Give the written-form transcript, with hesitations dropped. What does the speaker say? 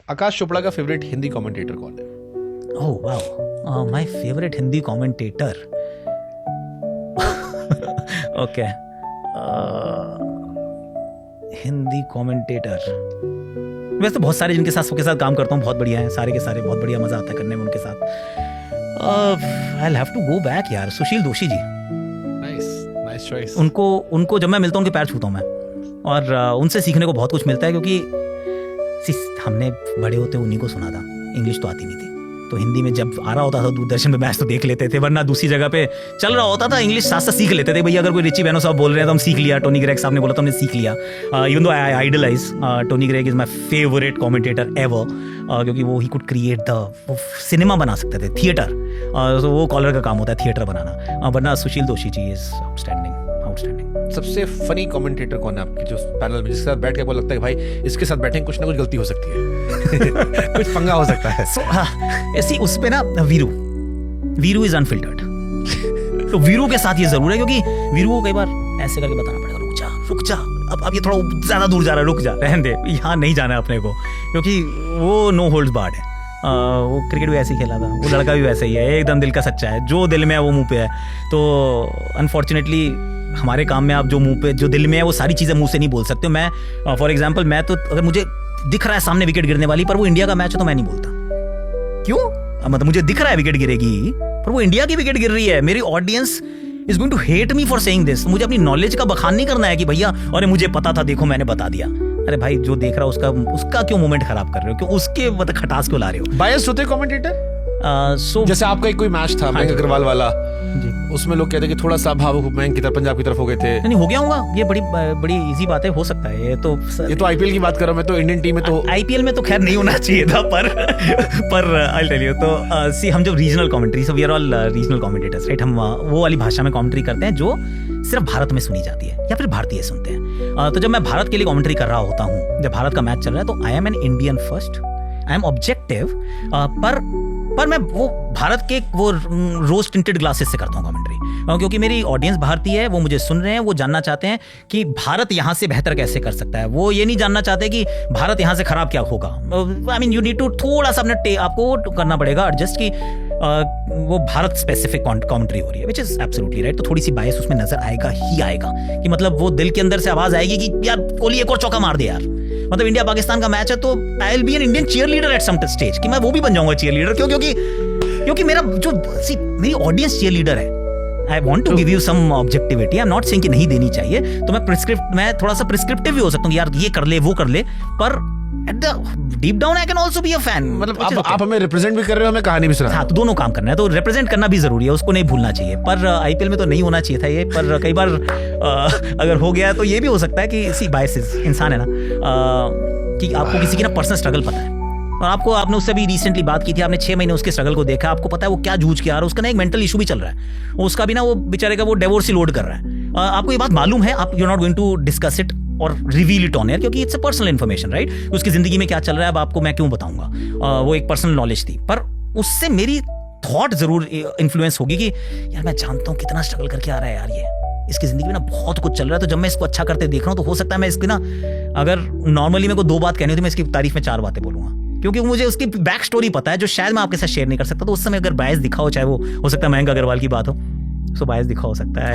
आकाश चोपड़ा का favourite Hindi commentator कौन है? Oh wow, my favourite Hindi commentator. Okay, Hindi commentator वैसे तो बहुत सारे जिनके साथ काम करता हूँ बहुत बढ़िया है, सारे के सारे बहुत बढ़िया, मजा आता है करने में उनके साथ। I will have to go back यार, सुशील दोषी जी। Nice choice. उनको जब मैं मिलता हूँ उनके पैर छूता हूँ मैं, और उनसे सीखने को बहुत कुछ मिलता है, क्योंकि हमने बड़े होते उन्हीं को सुना था, इंग्लिश तो आती नहीं थी, तो हिंदी में जब आ रहा होता था दूरदर्शन पे मैच तो देख लेते थे, वरना दूसरी जगह पे चल रहा होता था इंग्लिश साथ साथ सीख लेते थे। भैया अगर कोई रिची बेनो साहब बोल रहे हैं तो हम सीख लिया, टोनी ग्रेग साहब ने बोला तो हमने सीख लिया। Even though I idolise Tony Greig is my favourite commentator ever, क्योंकि वो ही कुड क्रिएट वो सिनेमा बना सकते थे, थिएटर, तो वो कॉलर का काम होता है थिएटर बनाना, वरना सुशील दोषी जी इज आउटस्टैंडिंग। सबसे फनी कमेंटेटर कौन है आपके जो पैनल में, जिसके साथ बैठ के आपको लगता है भाई इसके साथ बैठे कुछ ना कुछ गलती हो सकती है? कुछ पंगा हो सकता है। ऐसी उस पे ना वीरू इज अनफिल्टर्ड। तो वीरू के साथ ये जरूर है, क्योंकि वीरू को कई बार ऐसे करके बताना पड़ेगा, रुक जा, अब ये थोड़ा ज्यादा दूर जा रहा है, रुक जा, रहने दे, यहाँ नहीं जाना है अपने को, क्योंकि वो नो होल्ड्स बार्ड है। वो क्रिकेट भी ऐसे ही खेला था, वो लड़का भी वैसे ही है, एकदम दिल का सच्चा है, जो दिल में है वो मुंह पे है। तो अनफॉर्चुनेटली हमारे काम में आप जो दिल में है वो सारी चीज़ें मुंह से नहीं बोल सकते। मैं फॉर एग्जांपल, मैं तो अगर मुझे दिख रहा है सामने विकेट गिरने वाली, पर वो इंडिया का मैच है तो मैं नहीं बोलता। क्यों? मतलब मुझे दिख रहा है विकेट गिरेगी, पर वो इंडिया की विकेट गिर रही है, मेरी audience is going to hate me for saying this. मुझे अपनी नॉलेज का बखान नहीं करना है कि भैया अरे मुझे पता था, देखो मैंने बता दिया। अरे भाई जो देख रहा है उसका क्यों मोमेंट खराब कर रहे हो, क्यों उसके मतलब खटास क्यों ला रहे हो? बायस होते कमेंटेटर? जैसे आपका एक कोई मैच था मयंक अग्रवाल वाला, उसमें लोग कहते हैं कि थोड़ा सा भावुक मयंक की तरफ, पंजाब की तरफ हो गए थे। नहीं हो गया होगा, ये बड़ी इजी बात है, हो सकता है। ये तो आईपीएल की बात कर रहा हूं मैं, तो इंडियन टीम में तो आईपीएल में तो खैर नहीं होना चाहिए था, पर आई टेल यू, तो सी हम जब regional commentary, so we are all regional commentators, right, हम वो वाली भाषा में कमेंट्री करते हैं जो सिर्फ भारत में सुनी जाती है या फिर भारतीय सुनते हैं। तो जब मैं भारत के लिए कमेंट्री कर रहा होता हूँ, जब भारत का मैच चल रहा है, तो I am an Indian first, I am objective, पर मैं वो भारत के वो रोज टिंटेड ग्लासेस से करता हूँ कमेंट्री, क्योंकि मेरी ऑडियंस भारतीय है, वो मुझे सुन रहे हैं, वो जानना चाहते हैं कि भारत यहाँ से बेहतर कैसे कर सकता है। वो ये नहीं जानना चाहते कि भारत यहाँ से खराब क्या होगा। I mean you need to थोड़ा सा अपने आपको करना पड़ेगा एडजस्ट, कि वो भारत स्पेसिफिक कमेंट्री हो रही है, विच इज एब्सोल्युटली राइट। तो थोड़ी सी बायस उसमें नजर आएगा ही आएगा, कि मतलब वो दिल के अंदर से आवाज आएगी कि यार कोहली एक और चौका मार दे यार। मतलब इंडिया पाकिस्तान का मैच है तो I will be an Indian cheerleader at some stage, कि मैं वो भी बन जाऊंगा चीयर लीडर। क्योंकि मेरा मेरी ऑडियंस चीयर लीडर है। I want to give you some objectivity, I am not saying कि नहीं देनी चाहिए, तो मैं थोड़ा सा प्रिस्क्रिप्टिव भी हो सकता हूँ कि यार ये कर ले वो कर ले, पर at the deep down I can also be a fan. मतलब आप हमें रिप्रेजेंट भी कर रहे हो, हमें कहानी भी सुना। हाँ, तो दोनों काम करना है, तो रिप्रेजेंट करना भी जरूरी है, उसको नहीं भूलना चाहिए। पर आईपीएल में तो नहीं होना चाहिए था ये, पर कई बार अगर हो गया तो ये भी हो सकता है कि सी बायसेस इंसान है ना, कि आपको किसी की ना पर्सनल स्ट्रगल पता है, और आपने उससे भी रिसेंटली बात की थी, आपने 6 महीने उसके स्ट्रगल को देखा, आपको पता है वो क्या जूझ के आ रहा है, उसका ना एक मेंटल इशू भी चल रहा है, उसका भी ना वो बेचारे का वो डिवोर्स ही लोड कर रहा है। आपको ये बात मालूम है, आप you are not going to discuss it और रिवील इट ऑन एयर, क्योंकि it's a personal information, right. उसकी जिंदगी में क्या चल रहा है अब आपको मैं क्यों बताऊंगा, वो एक पर्सनल नॉलेज थी, पर उससे मेरी थॉट जरूर इन्फ्लुएंस होगी कि यार मैं जानता हूँ कितना स्ट्रगल करके आ रहा है यार, ये इसकी जिंदगी में ना बहुत कुछ चल रहा है। तो जब मैं इसको अच्छा करते देख रहा हूँ, तो हो सकता है मैं इसकी ना, अगर नॉर्मली मेरे को 2 बात कहनी होती, मैं इसकी तारीफ में 4 बातें बोलूंगा, क्योंकि मुझे उसकी बैक स्टोरी पता है, जो शायद मैं आपके साथ शेयर नहीं कर सकता। तो उस समय अगर बायस दिखा हो, चाहे वो हो सकता है मयंक अग्रवाल की बात हो, सो बायस दिखा हो सकता है।